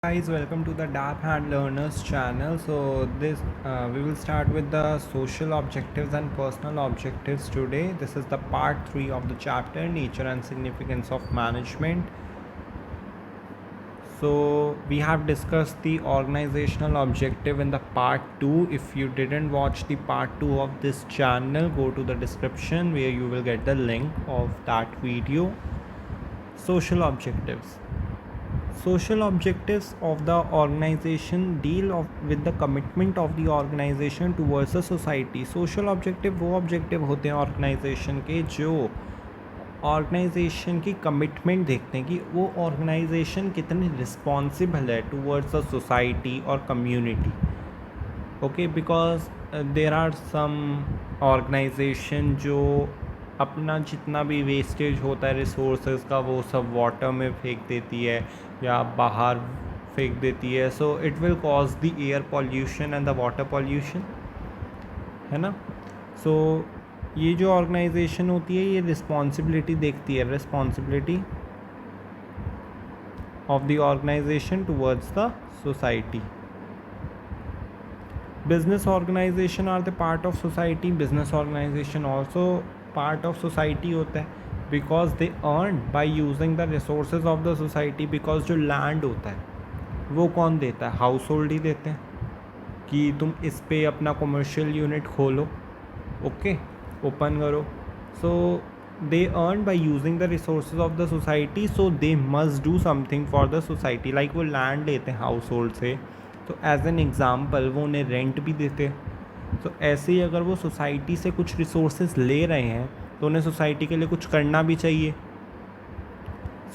Guys, welcome to the DAP and Learners channel. So this we will start with the social objectives and personal objectives today. This is the part 3 of the chapter Nature and Significance of Management. So we have discussed the organizational objective in the part 2. If you didn't watch the part 2 of this channel, go to the description where you will get the link of that video. Social objectives of the organization deal with the commitment of the organization towards the society. Social objective वो objective होते हैं organization के जो organisation की commitment देखते हैं कि वो ऑर्गेनाइजेशन कितनी रिस्पॉन्सिबल है टूवर्ड्स द सोसाइटी और community. Okay, because there are some organisation जो अपना जितना भी वेस्टेज होता है रिसोर्सेज का वो सब वाटर में फेंक देती है या बाहर फेंक देती है. So it will cause the air pollution and the water pollution, है ना. सो ये जो ऑर्गेनाइजेशन होती है ये रिस्पॉन्सिबिलिटी देखती है, responsibility of the organisation towards the society. Business organization are the part of society. Business organization also part of society होता है because they earn by using the resources of the society. because जो land होता है वो कौन देता है? House hold ही देते हैं कि तुम इस पे अपना कमर्शियल यूनिट खोलो, ओके, ओपन करो. सो they earn by using the resources of the society, so they must do something for the society. like वो लैंड लेते हैं हाउस होल्ड से, तो एज एन एग्ज़ाम्पल वो उन्हें रेंट भी देते हैं. तो ऐसे ही अगर वो सोसाइटी से कुछ रिसोर्सेज ले रहे हैं तो उन्हें सोसाइटी के लिए कुछ करना भी चाहिए.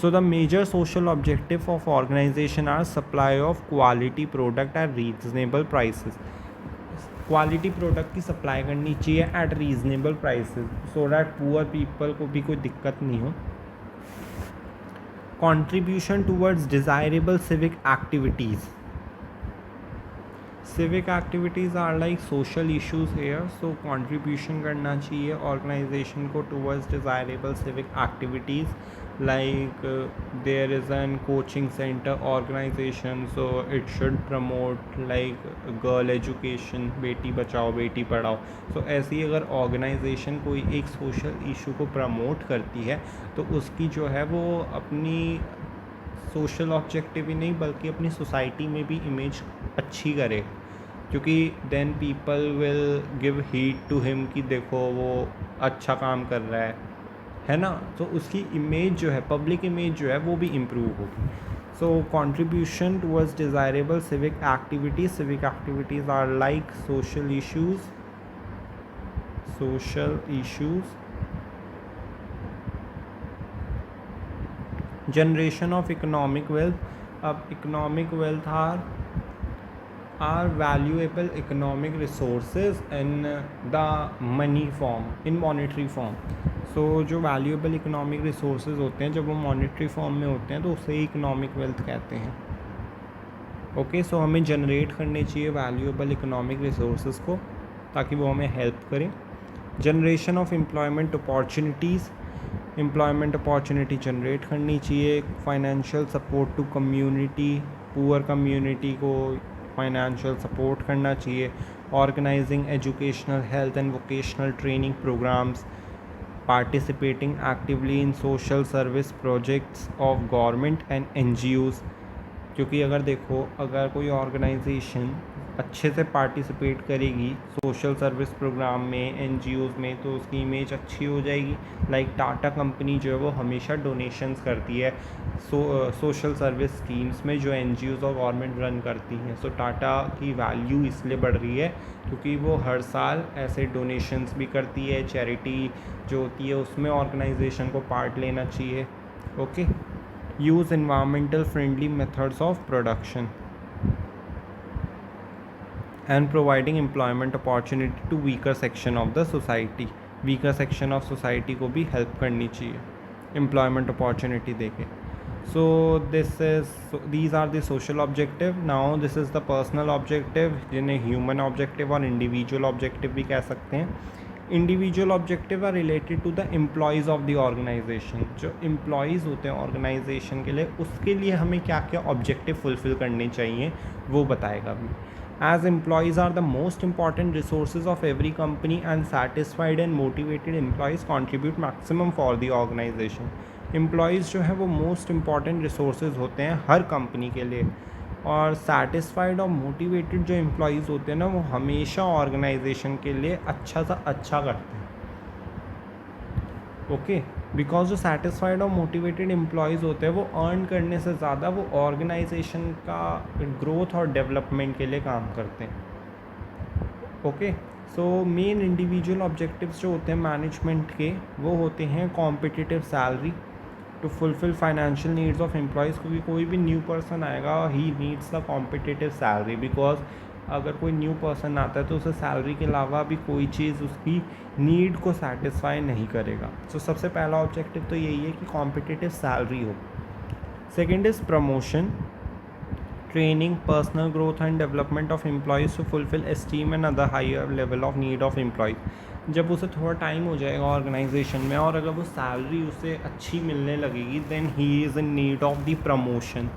So the major social objective of organisation are supply of quality product at reasonable prices. Quality product की सप्लाई करनी चाहिए at reasonable prices so that poor people को भी कोई दिक्कत नहीं हो. Contribution towards desirable civic activities. civic activities are like social issues here, so contribution करना चाहिए organization को towards desirable civic activities. like there is an coaching center organization, so it should promote like girl education, Beti Bachao Beti Padhao. so ऐसी अगर organization कोई एक social issue को promote करती है तो उसकी जो है वो अपनी सोशल ऑब्जेक्टिव ही नहीं बल्कि अपनी सोसाइटी में भी इमेज अच्छी करे, क्योंकि then people will give heat to him कि देखो वो अच्छा काम कर रहा है ना. तो उसकी इमेज जो है, पब्लिक इमेज जो है वो भी इम्प्रूव होगी. So contribution towards desirable civic activities are like social issues. Generation of economic wealth. अब economic wealth are valuable economic resources in the money form, in monetary form. So जो valuable economic resources होते हैं जब वो monetary form में होते हैं तो उसे इकोनॉमिक वेल्थ कहते हैं. ओके, सो हमें जनरेट करने चाहिए वैल्यूएबल इकोनॉमिक रिसोर्सेज को ताकि वो हमें हेल्प करें. Generation of employment opportunity generate करनी चाहिए. Financial support to community, poor community को फाइनेंशियल सपोर्ट करना चाहिए. Organising educational, health and vocational training programmes. Participating actively in social service projects of government and NGOs. क्योंकि अगर देखो, अगर कोई ऑर्गेनाइजेशन अच्छे से पार्टिसिपेट करेगी सोशल सर्विस प्रोग्राम में, NGOs में, तो उसकी इमेज अच्छी हो जाएगी. लाइक टाटा कंपनी जो है वो हमेशा डोनेशंस करती है सोशल सर्विस स्कीम्स में जो NGOs और गवर्नमेंट रन करती हैं. सो टाटा की वैल्यू इसलिए बढ़ रही है क्योंकि वो हर साल ऐसे डोनेशंस भी करती है. चैरिटी जो होती है उसमें ऑर्गेनाइजेशन को पार्ट लेना चाहिए. Okay, use environmental friendly methods of production and providing employment opportunity to weaker section of the society. weaker section of society को भी help करनी चाहिए employment opportunity देके. so these are the social objective. now this is the personal objective जिन्हें human objective और individual objective भी कह सकते हैं. Individual objective are related to the employees of the organisation. जो एम्प्लॉयज़ होते हैं ऑर्गेनाइजेशन के लिए, उसके लिए हमें क्या क्या ऑब्जेक्टिव फुलफिल करने चाहिए वो बताएगा अभी। As employees are the most important resources of every company and satisfied and motivated employees contribute maximum for the organisation. Employees जो है वो मोस्ट इंपॉर्टेंट रिसोर्सेज होते हैं हर कंपनी के लिए, और सेटिस्फाइड और मोटिवेटेड जो एम्प्लॉयज़ होते हैं ना, वो हमेशा ऑर्गेनाइजेशन के लिए अच्छा सा अच्छा करते हैं। ओके, बिकॉज जो सेटिस्फाइड और मोटिवेटेड एम्प्लॉयज़ होते हैं वो अर्न करने से ज़्यादा वो ऑर्गेनाइजेशन का ग्रोथ और डेवलपमेंट के लिए काम करते हैं। Okay, so main individual objectives जो होते हैं मैनेजमेंट के, वो होते हैं competitive salary to fulfil financial needs of employees. क्योंकि कोई भी न्यू पर्सन आएगा, he needs the competitive salary, because अगर कोई न्यू पर्सन आता है तो उसे सैलरी के अलावा भी कोई चीज़ उसकी नीड को सेटिस्फाई नहीं करेगा। सो सबसे पहला ऑब्जेक्टिव तो यही है कि कॉम्पिटिटिव सैलरी हो। Second is promotion, training, personal growth and development of employees to fulfil esteem and other higher level of need of employees. जब उसे थोड़ा टाइम हो जाएगा ऑर्गेनाइजेशन में और अगर वो सैलरी उसे अच्छी मिलने लगेगी, then he is in need of the promotion.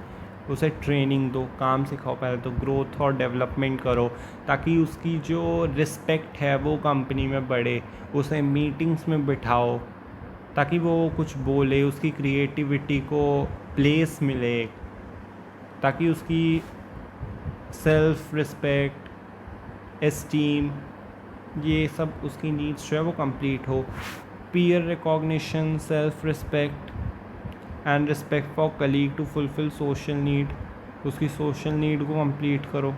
उसे ट्रेनिंग दो, काम सिखाओ, पहले तो ग्रोथ और डेवलपमेंट करो ताकि उसकी जो रिस्पेक्ट है वो कंपनी में बढ़े। उसे मीटिंग्स में बिठाओ ताकि वो कुछ बोले, उसकी क्रिएटिविटी को प्लेस मिले, ताकि उसकी सेल्फ रिस्पेक्ट, एस्टीम, ये सब उसकी नीड्स जो है वो कंप्लीट हो। Peer recognition, self respect and respect for colleague to fulfil social need, उसकी सोशल नीड को कंप्लीट करो,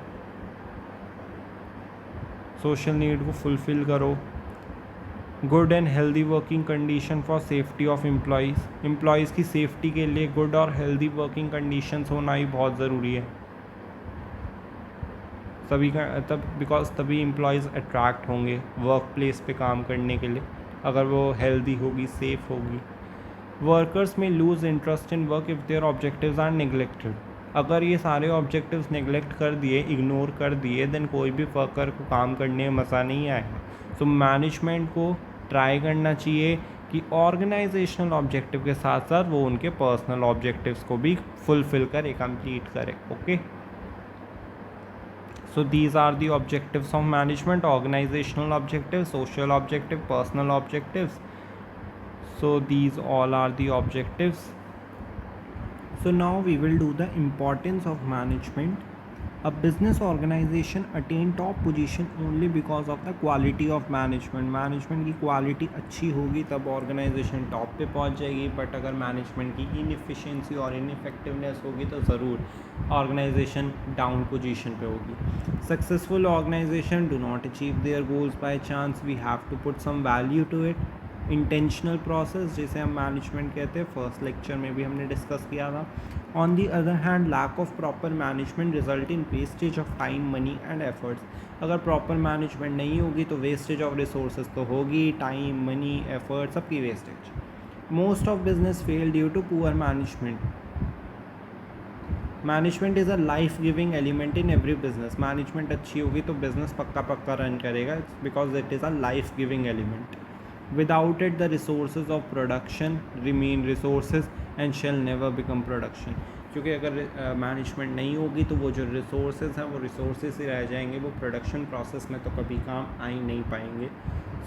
सोशल नीड को फुलफिल करो। Good and healthy working condition for safety of employees की सेफ्टी के लिए गुड और हेल्दी वर्किंग कंडीशंस होना ही बहुत ज़रूरी है सभी का, तब बिकॉज तभी एम्प्लॉयज़ अट्रैक्ट होंगे वर्क प्लेस पे काम करने के लिए, अगर वो हेल्दी होगी, सेफ़ होगी। वर्कर्स में lose interest in work if their objectives are neglected. अगर ये सारे ऑब्जेक्टिव्स निगलेक्ट कर दिए, इग्नोर कर दिए, देन कोई भी वर्कर को काम करने में मज़ा नहीं आएगा। सो मैनेजमेंट को ट्राई करना चाहिए कि ऑर्गेनाइजेशनल ऑब्जेक्टिव के साथ साथ वो उनके पर्सनल ऑब्जेक्टिव्स को भी फुलफ़िल करे, कंप्लीट करे। Okay, so these are the objectives of management: organizational objectives, social objective, personal objectives. So these all are the objectives. So now we will do the importance of management. A business organization attain top position only because of the quality of management. Management की quality अच्छी होगी तब organisation top पे पहुंच जाएगी, but अगर management की inefficiency और इनइफेक्टिवनेस होगी तो ज़रूर ऑर्गेनाइजेशन डाउन पोजीशन पे होगी। Successful organisation do not achieve their goals by chance, we have to put some value to it. Intentional process जिसे हम मैनेजमेंट कहते हैं, फर्स्ट लेक्चर में भी हमने डिस्कस किया था। On the other hand lack of proper management result in wastage of time, money and efforts. अगर प्रॉपर मैनेजमेंट नहीं होगी तो वेस्टेज ऑफ रिसोर्सेज तो होगी, टाइम, मनी, एफर्ट, सबकी wastage. Most of business fail due to poor management. Management is a life giving element in every business. Management अच्छी होगी तो बिजनेस पक्का पक्का रन करेगा, because it is a life giving element. Without it, the resources of production remain resources and shall never become production. क्योंकि अगर management नहीं होगी तो वो जो रिसोर्सेज हैं वो रिसोर्सेज ही रह जाएंगे, वो प्रोडक्शन प्रोसेस में तो कभी काम आ ही नहीं पाएंगे।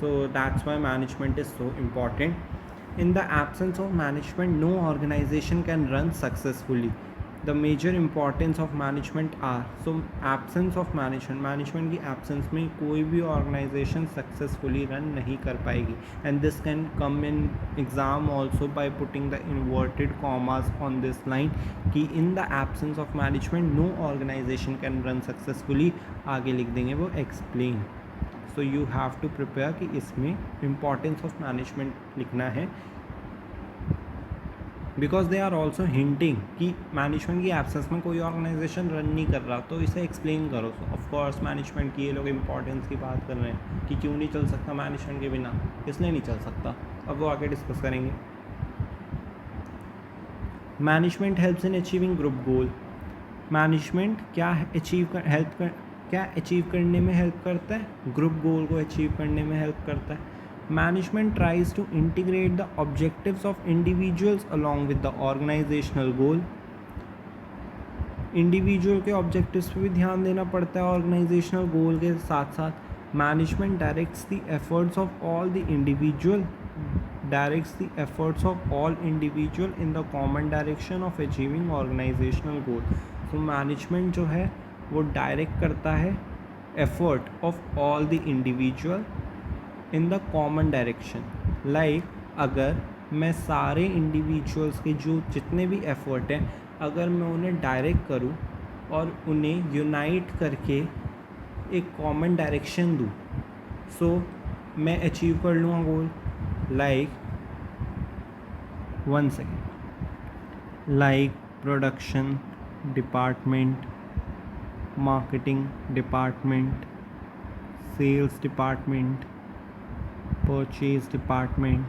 So that's why management is so important. In the absence of management no organization can run successfully. The major importance of management are, so absence of management की एब्सेंस में कोई भी ऑर्गेनाइजेशन सक्सेसफुली रन नहीं कर पाएगी। And this can come in exam also by putting the inverted commas on this line कि in the absence of management no organization can run successfully, आगे लिख देंगे वो explain. So you have to prepare कि इसमें importance of management लिखना है, because they are also hinting कि मैनेजमेंट की एब्सेंस में कोई ऑर्गेनाइजेशन रन नहीं कर रहा, तो इसे एक्सप्लेन करो। सो ऑफकोर्स मैनेजमेंट की ये लोग इंपॉर्टेंस की बात कर रहे हैं कि क्यों नहीं चल सकता मैनेजमेंट के बिना, इसलिए नहीं चल सकता, अब वो आगे डिस्कस करेंगे। Management helps in achieving group goal. Management क्या अचीव करने में हेल्प करता है? ग्रुप गोल को अचीव करने में हेल्प करता है। Management tries to integrate the objectives of individuals along with the organizational goal. Individual के ऑब्जेक्टिव्स पे भी ध्यान देना पड़ता है ऑर्गेनाइजेशनल गोल के साथ साथ. Management directs the efforts of all the individual in the common direction of achieving organizational goal. तो मैनेजमेंट जो है वो डायरेक्ट करता है effort of all the individual in the common direction. Like अगर मैं सारे इंडिविजुअल्स के जो जितने भी एफर्ट हैं अगर मैं उन्हें डायरेक्ट करूं और उन्हें यूनाइट करके एक कॉमन डायरेक्शन दूं, सो मैं अचीव कर लूँगा goal. Like 1 second. Like production department, marketing department, sales department, purchase department,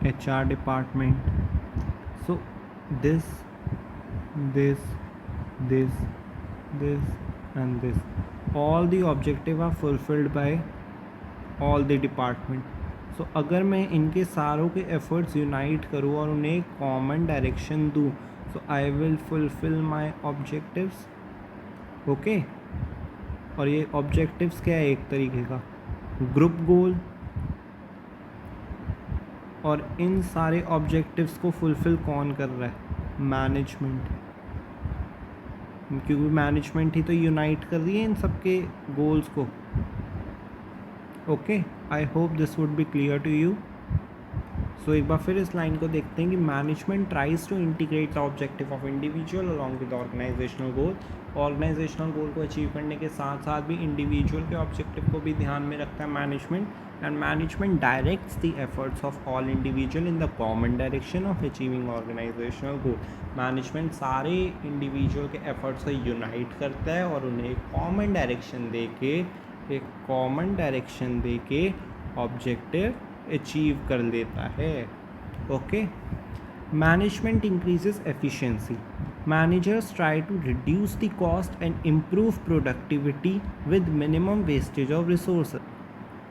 HR department. So this and this, all the objective are fulfilled by all the department. So अगर मैं इनके सारों के efforts unite करूँ और उन्हें common direction दूँ, so I will fulfill my objectives. Okay? और ये objectives क्या है एक तरीके का ग्रुप गोल. और इन सारे ऑब्जेक्टिव्स को फुलफ़िल कौन कर रहा है? मैनेजमेंट. क्योंकि मैनेजमेंट ही तो यूनाइट कर रही है इन सब के गोल्स को. Okay, I hope this would be clear to you. So एक बार फिर इस लाइन को देखते हैं कि management tries to integrate the objective of individual along with organizational goal. Organizational goal को अचीव करने के साथ साथ भी इंडिविजुअल के ऑब्जेक्टिव को भी ध्यान में रखता है management. And management directs the efforts of all individual in the common direction of achieving organizational goal. Management सारे individual के efforts को unite करता है और उन्हें एक common direction दे के objective achieve कर लेता है. Okay? Management increases efficiency. Managers try to reduce the cost and improve productivity with minimum wastage of resources.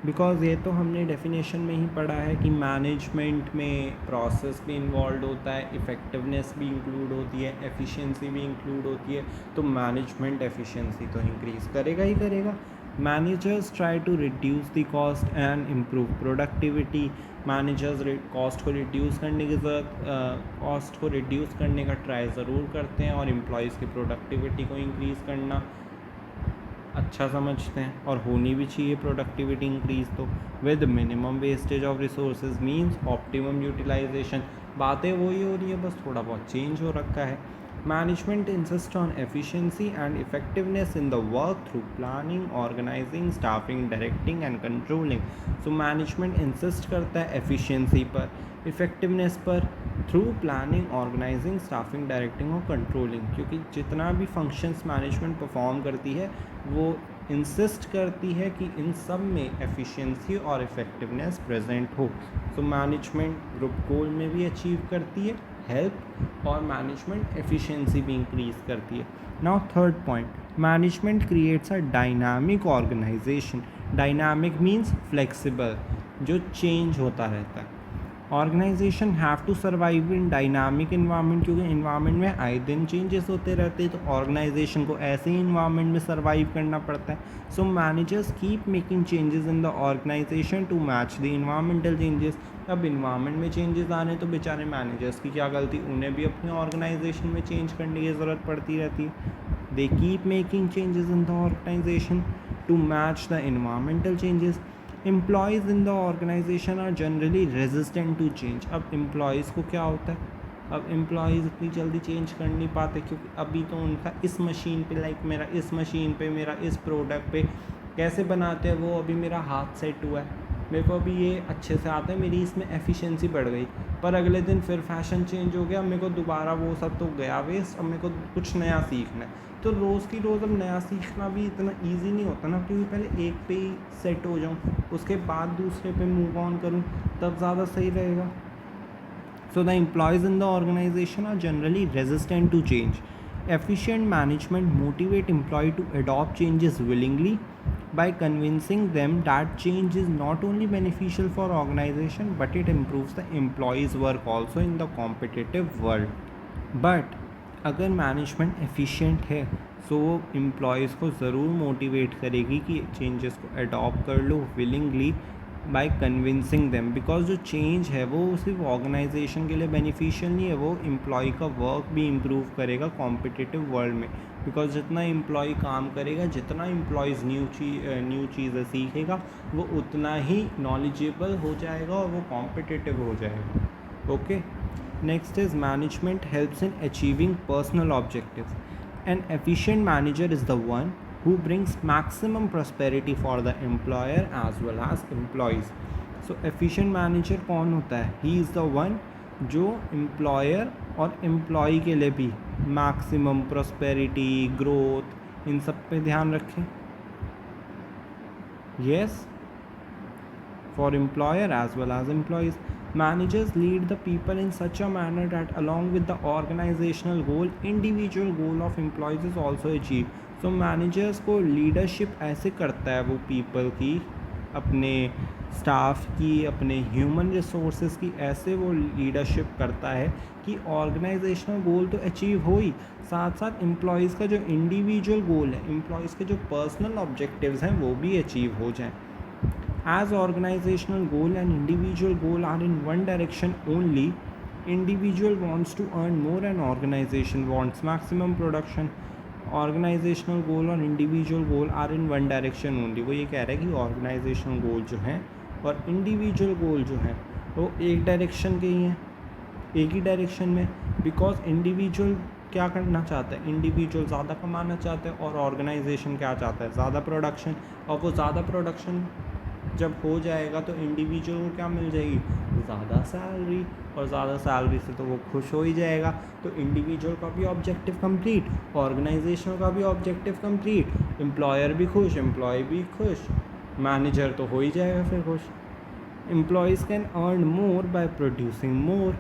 Because ये तो हमने डेफिनेशन में ही पढ़ा है कि मैनेजमेंट में प्रोसेस भी इन्वॉल्व होता है, इफ़ेक्टिवनेस भी इंक्लूड होती है, एफिशिएंसी भी इंक्लूड होती है. तो मैनेजमेंट एफिशिएंसी तो इंक्रीज़ करेगा ही करेगा. Managers try to reduce the cost and improve productivity. Managers cost को रिड्यूस करने का ट्राई ज़रूर करते हैं और एम्प्लॉयज़ की प्रोडक्टिविटी को इंक्रीज़ करना अच्छा समझते हैं और होनी भी चाहिए प्रोडक्टिविटी इंक्रीज़. तो with minimum wastage of resources means optimum utilisation. बातें वही हो रही है, बस थोड़ा बहुत चेंज हो रखा है. Management insist on efficiency and effectiveness in the work through planning, organising, staffing, directing and controlling. So management insist करता है एफिशिएंसी पर, इफ़ेक्टिवनेस पर, through planning, organising, staffing, directing और कंट्रोलिंग. क्योंकि जितना भी फंक्शंस मैनेजमेंट परफॉर्म करती है वो इंसिस्ट करती है कि इन सब में एफिशिएंसी और इफ़ेक्टिवनेस प्रेजेंट हो. सो मैनेजमेंट ग्रुप गोल में भी अचीव करती है हेल्प, और मैनेजमेंट एफिशिएंसी भी इंक्रीज़ करती है. Now third point, management creates a dynamic organisation. Dynamic means flexible, जो चेंज होता रहता है. Organisation have to survive in dynamic environment. क्योंकि इन्वायरमेंट में आए दिन चेंजेस होते रहते हैं, तो ऑर्गेनाइजेशन को ऐसे ही इन्वायरमेंट में सर्वाइव करना पड़ता है. So managers keep making changes in the organisation to match the environmental changes. अब इन्वायरमेंट में चेंजेस आ रहे हैं तो बेचारे मैनेजर्स की क्या गलती, उन्हें भी अपने ऑर्गेनाइजेशन में चेंज करने की ज़रूरत पड़ती रहती है. They keep making changes in the organisation to match the environmental changes. Employees in the organisation are generally resistant to change. अब एम्प्लॉयज़ को क्या होता है, अब एम्प्लॉयज़ इतनी जल्दी चेंज कर नहीं पाते क्योंकि अभी तो उनका इस मशीन पे, लाइक मेरा इस मशीन पे, मेरा इस प्रोडक्ट पे कैसे बनाते हैं वो अभी मेरा हाथ सेट हुआ है, मेरे को अभी ये अच्छे से आता है, मेरी इसमें एफिशिएंसी बढ़ गई. पर अगले दिन फिर फैशन चेंज हो गया, मेरे को दोबारा वो सब तो गया वेस्ट, अब मेरे को कुछ नया सीखना है. तो रोज़ की रोज़ अब नया सीखना भी इतना ईजी नहीं होता ना, क्योंकि पहले एक पे ही सेट हो जाऊँ, उसके बाद दूसरे पे मूव ऑन करूँ, तब ज़्यादा सही रहेगा. So the employees in the organisation are generally resistant to change. Efficient management motivate employee to adopt changes willingly. by convincing them that change is not only beneficial for organization but it improves the employees work also in the competitive world. But अगर management efficient है तो वो employees को ज़रूर motivate करेगी कि changes को adopt कर लो willingly by convincing them, because जो चेंज है वो सिर्फ ऑर्गेनाइजेशन के लिए बेनिफिशियल नहीं है, वो एम्प्लॉय का वर्क भी इम्प्रूव करेगा कॉम्पिटिटिव वर्ल्ड में। बिकॉज जितना एम्प्लॉय काम करेगा, जितना एम्प्लॉयज़ न्यू चीज़ें सीखेगा, वो उतना ही नॉलेजेबल हो जाएगा और वो कॉम्पिटिटिव हो जाएगा। Okay, next is management helps in achieving personal objectives. An efficient manager is the one who brings maximum prosperity for the employer as well as employees. So efficient manager कौन होता है? He is the one जो employer और employee के लिए भी maximum prosperity, growth इन सब पे ध्यान रखें. Yes, for employer as well as employees. Managers lead the people in such a manner that along with the organizational goal, individual goal of employees is also achieved. So managers को leadership ऐसे करता है वो people की, अपने staff की, अपने human resources की, ऐसे वो leadership करता है कि organizational goal तो achieve हो ही, साथ साथ employees का जो individual goal है, employees के जो personal objectives हैं वो भी achieve हो जाएं. As organizational goal and individual goal are in one direction only, individual wants to earn more and organization wants maximum production. Organizational goal और individual goal are in one direction only. वो ये कह रहा है कि organizational goal जो हैं और individual goal जो हैं वो एक डायरेक्शन के ही हैं, एक ही डायरेक्शन में. बिकॉज इंडिविजुअल क्या करना चाहता है? इंडिविजुअल ज़्यादा कमाना चाहता है और ऑर्गेनाइजेशन क्या चाहता है? ज़्यादा प्रोडक्शन. और वो ज़्यादा प्रोडक्शन जब हो जाएगा तो इंडिविजुअल को क्या मिल जाएगी? ज़्यादा सैलरी, और ज़्यादा सैलरी से तो वो खुश हो ही जाएगा. तो इंडिविजुअल का भी ऑब्जेक्टिव कंप्लीट, ऑर्गेनाइजेशन का भी ऑब्जेक्टिव कंप्लीट, एम्प्लॉयर भी खुश, एम्प्लॉय भी खुश, मैनेजर तो हो ही जाएगा फिर खुश. Employees can earn more by producing मोर.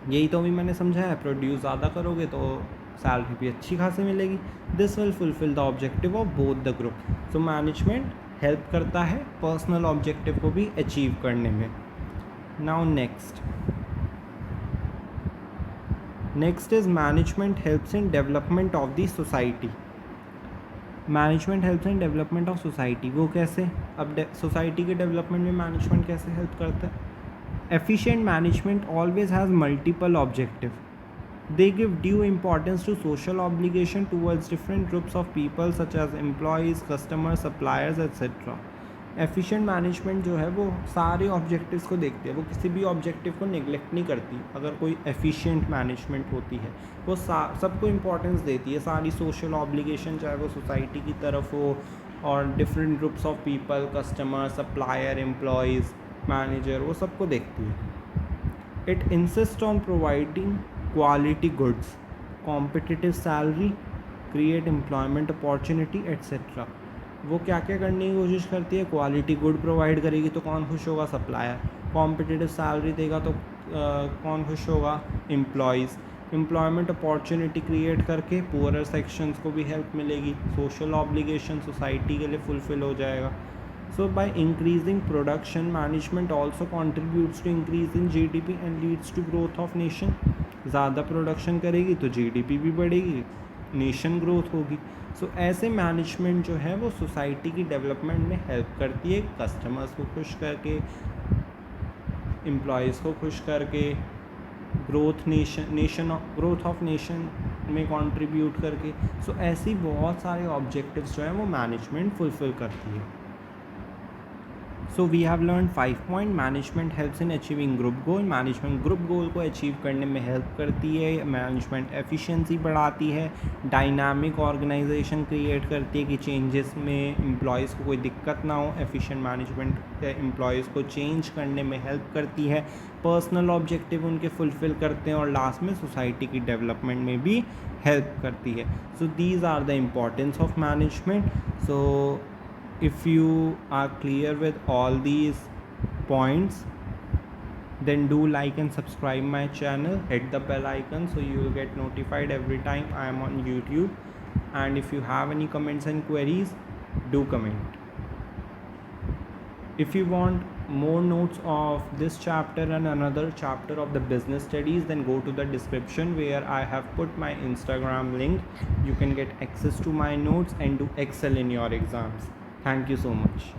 यही तो अभी मैंने समझाया, प्रोड्यूस ज़्यादा करोगे तो सैलरी भी अच्छी खासी मिलेगी. This will fulfil the objective of both the group. So management help करता है पर्सनल ऑब्जेक्टिव को भी अचीव करने में. Now next is management helps in development of the society. Management helps in development of society. वो कैसे? अब society के डेवलपमेंट में मैनेजमेंट कैसे हेल्प करता है? Efficient management always has multiple objectives. They give due importance to social obligation towards different groups of people such as employees, customers, suppliers, etc. Efficient management जो है वो सारे objectives को देखती है, वो किसी भी objective को neglect नहीं करती. अगर कोई efficient management होती है वो सबको importance देती है, सारी social obligation चाहे वो society की तरफ हो और different groups of people, customer, supplier, employees, manager, वो सबको देखती है. It insist on providing quality goods, competitive salary, create employment opportunity etcetera. वो क्या क्या करने की कोशिश करती है? क्वालिटी गुड प्रोवाइड करेगी तो कौन खुश होगा? सप्लायर. कॉम्पिटिटिव सैलरी देगा तो कौन खुश होगा? एम्प्लॉयज़. एम्प्लॉयमेंट अपॉर्चुनिटी क्रिएट करके पुअरर सेक्शंस को भी हेल्प मिलेगी. सोशल ऑब्लिगेशन सोसाइटी के लिए फुलफिल हो जाएगा. So by increasing production, management also contributes to increase in GDP and leads to growth of nation. ज़्यादा प्रोडक्शन करेगी तो GDP भी बढ़ेगी, नेशन ग्रोथ होगी. सो ऐसे मैनेजमेंट जो है वो सोसाइटी की डेवलपमेंट में हेल्प करती है, कस्टमर्स को खुश करके, एम्प्लॉयज़ को खुश करके, ग्रोथ ऑफ नेशन में कंट्रीब्यूट करके. सो ऐसी बहुत सारे ऑब्जेक्टिव्स जो हैं वो मैनेजमेंट फुलफिल करती है. So we have learn 5 point. Management helps in achieving group goal. Management group goal को अचीव करने में हेल्प करती है. मैनेजमेंट एफिशिएंसी बढ़ाती है. डायनामिक ऑर्गेनाइजेशन क्रिएट करती है कि चेंजेस में एम्प्लॉयज़ को कोई दिक्कत ना हो. एफिशिएंट मैनेजमेंट एम्प्लॉयज़ को चेंज करने में हेल्प करती है. पर्सनल ऑब्जेक्टिव उनके फुलफिल करते हैं और लास्ट में सोसाइटी की डेवलपमेंट में भी हेल्प करती है. So these are the importance of management. So if you are clear with all these points, then do like and subscribe my channel, hit the bell icon so you will get notified every time I am on YouTube. And if you have any comments and queries, do comment. If you want more notes of this chapter and another chapter of the business studies, then go to the description where I have put my Instagram link. You can get access to my notes and do excel in your exams. Thank you so much.